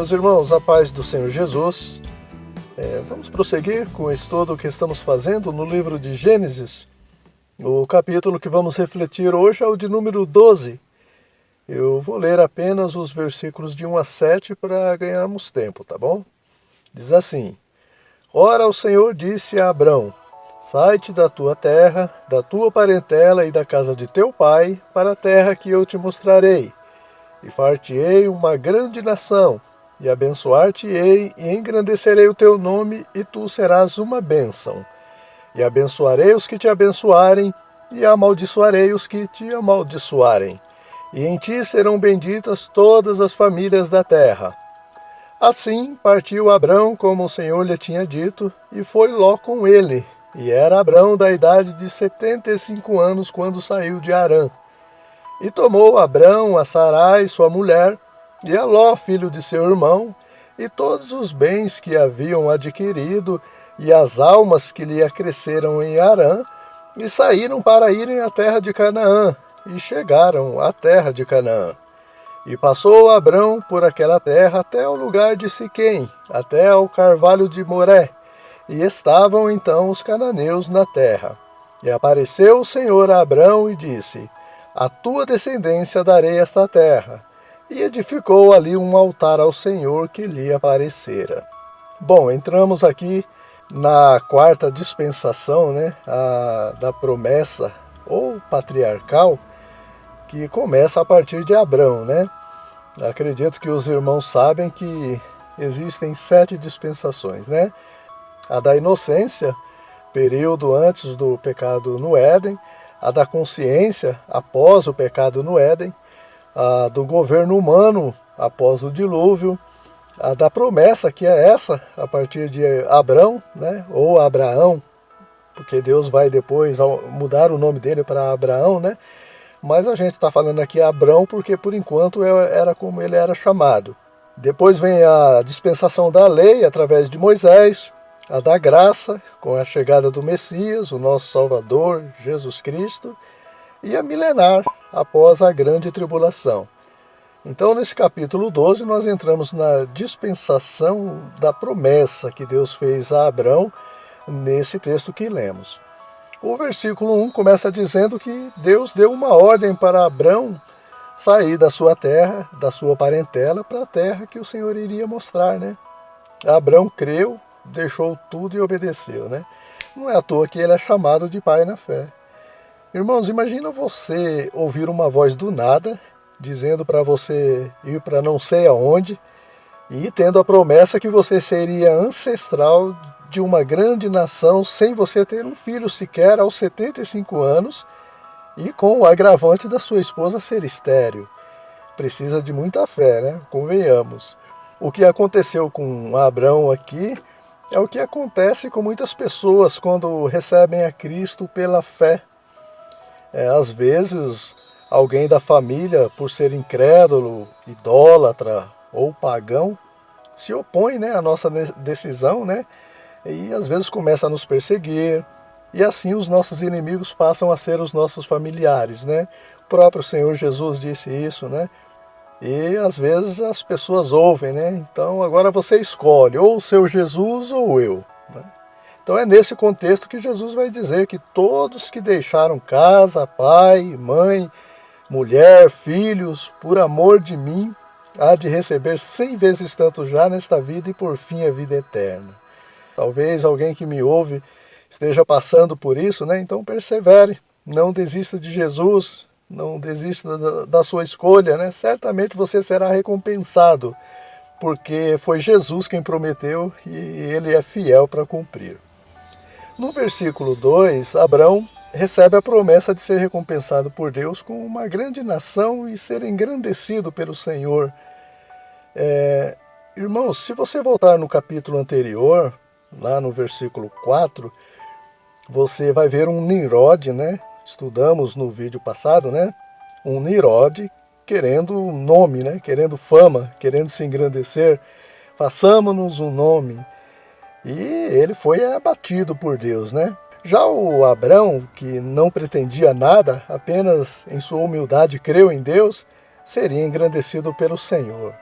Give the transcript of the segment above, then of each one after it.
Meus irmãos, a paz do Senhor Jesus. Vamos prosseguir com o estudo que estamos fazendo no livro de Gênesis. O capítulo que vamos refletir hoje é o de número 12. Eu vou ler apenas os versículos de 1 a 7 para ganharmos tempo, tá bom? Diz assim: Ora, o Senhor disse a Abrão: Sai-te da tua terra, da tua parentela e da casa de teu pai, para a terra que eu te mostrarei. E far-te-ei uma grande nação, e abençoar-te-ei, e engrandecerei o teu nome, e tu serás uma bênção. E abençoarei os que te abençoarem, e amaldiçoarei os que te amaldiçoarem. E em ti serão benditas todas as famílias da terra. Assim partiu Abrão, como o Senhor lhe tinha dito, e foi Ló com ele. E era Abrão da idade de 75 anos, quando saiu de Harã. E tomou Abrão a Sarai, sua mulher, e a Ló, filho de seu irmão, e todos os bens que haviam adquirido, e as almas que lhe acresceram em Harã, e saíram para irem à terra de Canaã, e chegaram à terra de Canaã. E passou Abrão por aquela terra até o lugar de Siquém, até ao carvalho de Moré, e estavam então os cananeus na terra. E apareceu o Senhor a Abrão e disse: A tua descendência darei esta terra. E edificou ali um altar ao Senhor que lhe aparecera. Bom, entramos aqui na quarta dispensação, da promessa ou patriarcal, que começa a partir de Abrão, Acredito que os irmãos sabem que existem 7 dispensações, A da inocência, período antes do pecado no Éden, a da consciência, após o pecado no Éden, a do governo humano, após o dilúvio, a da promessa, que é essa, a partir de Abrão, ou Abraão, porque Deus vai depois mudar o nome dele para Abraão, Mas a gente está falando aqui Abrão porque, por enquanto, era como ele era chamado. Depois vem a dispensação da lei, através de Moisés, a da graça, com a chegada do Messias, o nosso Salvador, Jesus Cristo, e a milenar, após a grande tribulação. Então, nesse capítulo 12, nós entramos na dispensação da promessa que Deus fez a Abrão, nesse texto que lemos. O versículo 1 começa dizendo que Deus deu uma ordem para Abrão sair da sua terra, da sua parentela, para a terra que o Senhor iria mostrar, Abrão creu, deixou tudo e obedeceu, Não é à toa que ele é chamado de pai na fé. Irmãos, imagina você ouvir uma voz do nada, dizendo para você ir para não sei aonde, e tendo a promessa que você seria ancestral de uma grande nação, sem você ter um filho sequer aos 75 anos, e com o agravante da sua esposa ser estéril. Precisa de muita fé, Convenhamos. O que aconteceu com Abrão aqui é o que acontece com muitas pessoas quando recebem a Cristo pela fé. Às vezes, alguém da família, por ser incrédulo, idólatra ou pagão, se opõe à nossa decisão, e às vezes começa a nos perseguir, e assim os nossos inimigos passam a ser os nossos familiares, O próprio Senhor Jesus disse isso, E às vezes as pessoas ouvem, Então agora você escolhe, ou o seu Jesus ou eu, Então é nesse contexto que Jesus vai dizer que todos que deixaram casa, pai, mãe, mulher, filhos, por amor de mim, há de receber 100 vezes tanto já nesta vida e por fim a vida eterna. Talvez alguém que me ouve esteja passando por isso, Então persevere, não desista de Jesus, não desista da sua escolha, Certamente você será recompensado, porque foi Jesus quem prometeu e ele é fiel para cumprir. No versículo 2, Abrão recebe a promessa de ser recompensado por Deus com uma grande nação e ser engrandecido pelo Senhor. Irmãos, se você voltar no capítulo anterior, lá no versículo 4, você vai ver um Nimrod, Estudamos no vídeo passado, Um Nimrod querendo nome, querendo fama, querendo se engrandecer. Façamos-nos um nome. E ele foi abatido por Deus, Já o Abrão, que não pretendia nada, apenas em sua humildade creu em Deus, seria engrandecido pelo Senhor.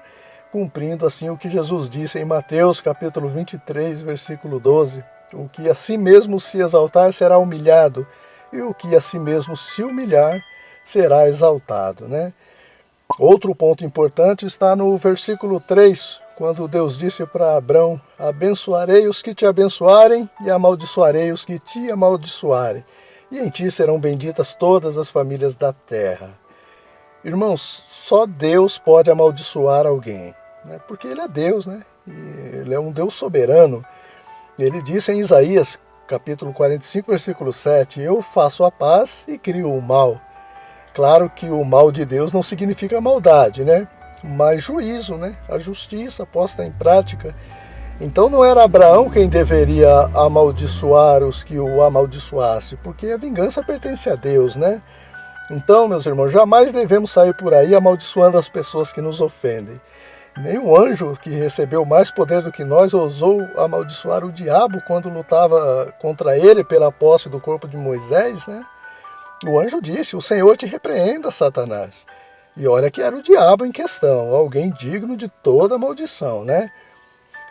cumprindo assim o que Jesus disse em Mateus capítulo 23, versículo 12. O que a si mesmo se exaltar será humilhado, e o que a si mesmo se humilhar será exaltado, né? Outro ponto importante está no versículo 3, quando Deus disse para Abrão: abençoarei os que te abençoarem e amaldiçoarei os que te amaldiçoarem, e em ti serão benditas todas as famílias da terra. Irmãos, só Deus pode amaldiçoar alguém, né? Porque Ele é Deus, né? E Ele é um Deus soberano. Ele disse em Isaías, capítulo 45, versículo 7, eu faço a paz e crio o mal. Claro que o mal de Deus não significa maldade, né? Mas juízo, né? A justiça posta em prática. Então não era Abraão quem deveria amaldiçoar os que o amaldiçoassem, porque a vingança pertence a Deus, né? Então, meus irmãos, jamais devemos sair por aí amaldiçoando as pessoas que nos ofendem. Nem o anjo, que recebeu mais poder do que nós, ousou amaldiçoar o diabo quando lutava contra ele pela posse do corpo de Moisés, né? O anjo disse: o Senhor te repreenda, Satanás. E olha que era o diabo em questão, alguém digno de toda maldição, né?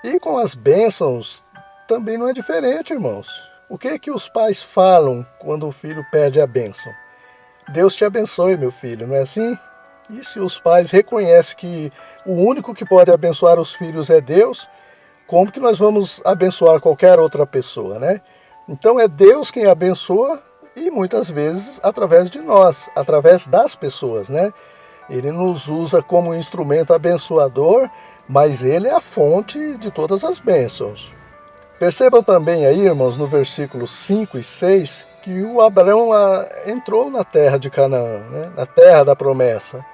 E com as bênçãos também não é diferente, irmãos. O que é que os pais falam quando o filho pede a bênção? Deus te abençoe, meu filho, não é assim? E se os pais reconhecem que o único que pode abençoar os filhos é Deus, como que nós vamos abençoar qualquer outra pessoa, né? Então é Deus quem abençoa e muitas vezes através de nós, através das pessoas, né? Ele nos usa como instrumento abençoador, mas Ele é a fonte de todas as bênçãos. Percebam também aí, irmãos, no versículo 5 e 6, que o Abraão entrou na terra de Canaã, né? Na terra da promessa.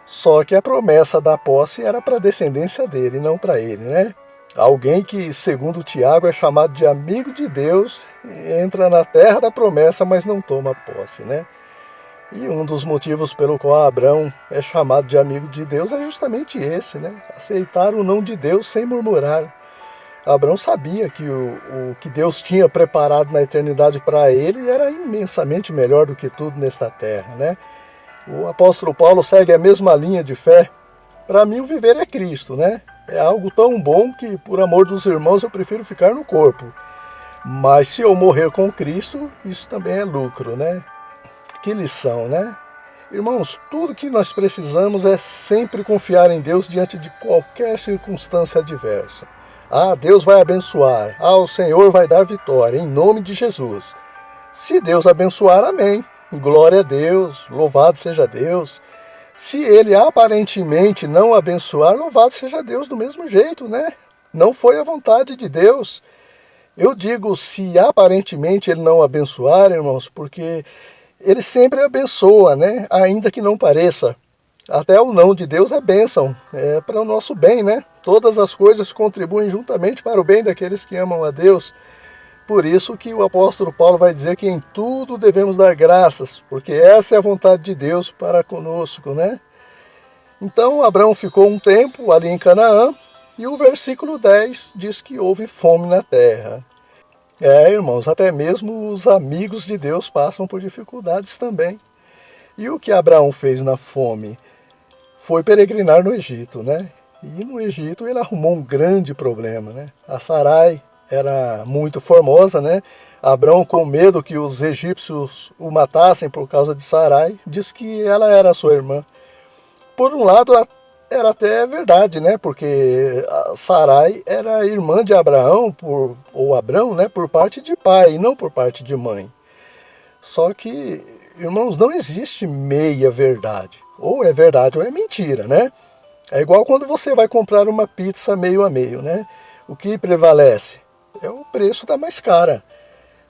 Só que a promessa da posse era para a descendência dele, não para ele, né? Alguém que, segundo Tiago, é chamado de amigo de Deus, entra na terra da promessa, mas não toma posse, né? E um dos motivos pelo qual Abraão é chamado de amigo de Deus é justamente esse, né? Aceitar o não de Deus sem murmurar. Abraão sabia que o que Deus tinha preparado na eternidade para ele era imensamente melhor do que tudo nesta terra, né? O apóstolo Paulo segue a mesma linha de fé. Para mim, o viver é Cristo, né? É algo tão bom que, por amor dos irmãos, eu prefiro ficar no corpo. Mas se eu morrer com Cristo, isso também é lucro, né? Que lição, né? Irmãos, tudo que nós precisamos é sempre confiar em Deus diante de qualquer circunstância adversa. Ah, Deus vai abençoar. Ah, o Senhor vai dar vitória, em nome de Jesus. Se Deus abençoar, amém. Glória a Deus, louvado seja Deus. Se Ele aparentemente não abençoar, louvado seja Deus do mesmo jeito, né? Não foi a vontade de Deus. Eu digo se aparentemente Ele não abençoar, irmãos, porque Ele sempre abençoa, né? Ainda que não pareça. Até o não de Deus é bênção, é para o nosso bem, né? Todas as coisas contribuem juntamente para o bem daqueles que amam a Deus. Por isso que o apóstolo Paulo vai dizer que em tudo devemos dar graças, porque essa é a vontade de Deus para conosco, né? Então Abraão ficou um tempo ali em Canaã e o versículo 10 diz que houve fome na terra. Irmãos, até mesmo os amigos de Deus passam por dificuldades também. E o que Abraão fez na fome? Foi peregrinar no Egito, né? E no Egito ele arrumou um grande problema, né? A Sarai era muito formosa, né? Abraão, com medo que os egípcios o matassem por causa de Sarai, diz que ela era sua irmã. Por um lado, era até verdade, né? Porque Sarai era irmã de Abraão, ou Abrão, né? Por parte de pai e não por parte de mãe. Só que, irmãos, não existe meia verdade. Ou é verdade ou é mentira, né? É igual quando você vai comprar uma pizza meio a meio, né? O que prevalece? É o preço da mais cara.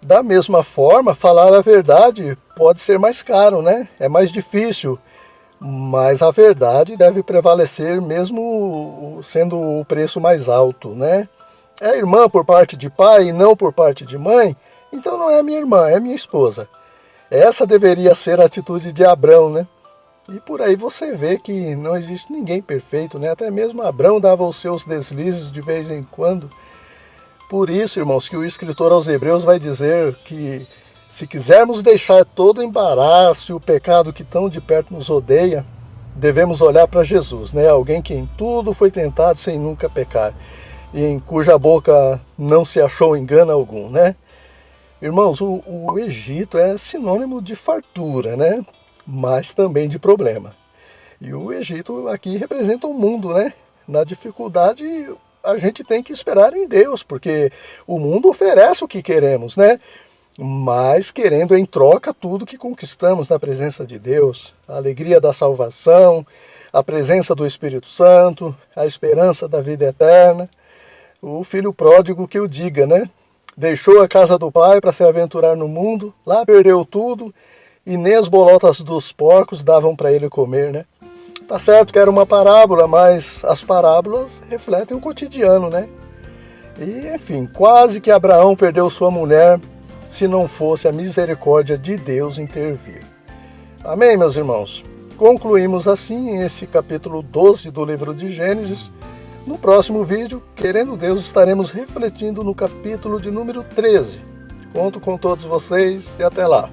Da mesma forma, falar a verdade pode ser mais caro, né? É mais difícil, mas a verdade deve prevalecer mesmo sendo o preço mais alto, né? É irmã por parte de pai e não por parte de mãe, então não é minha irmã, é minha esposa. Essa deveria ser a atitude de Abrão, né? E por aí você vê que não existe ninguém perfeito, né? Até mesmo Abrão dava os seus deslizes de vez em quando. Por isso, irmãos, que o escritor aos Hebreus vai dizer que se quisermos deixar todo o embaraço e o pecado que tão de perto nos odeia, devemos olhar para Jesus, né? Alguém que em tudo foi tentado sem nunca pecar, e em cuja boca não se achou engano algum, né? Irmãos, o Egito é sinônimo de fartura, né? Mas também de problema. E o Egito aqui representa o mundo, né? Na dificuldade, a gente tem que esperar em Deus, porque o mundo oferece o que queremos, né? Mas querendo em troca tudo que conquistamos na presença de Deus, a alegria da salvação, a presença do Espírito Santo, a esperança da vida eterna. O filho pródigo que o diga, né? Deixou a casa do pai para se aventurar no mundo, lá perdeu tudo e nem as bolotas dos porcos davam para ele comer, né? Tá certo que era uma parábola, mas as parábolas refletem o cotidiano, né? E, enfim, quase que Abraão perdeu sua mulher se não fosse a misericórdia de Deus intervir. Amém, meus irmãos? Concluímos assim esse capítulo 12 do livro de Gênesis. No próximo vídeo, querendo Deus, estaremos refletindo no capítulo de número 13. Conto com todos vocês e até lá.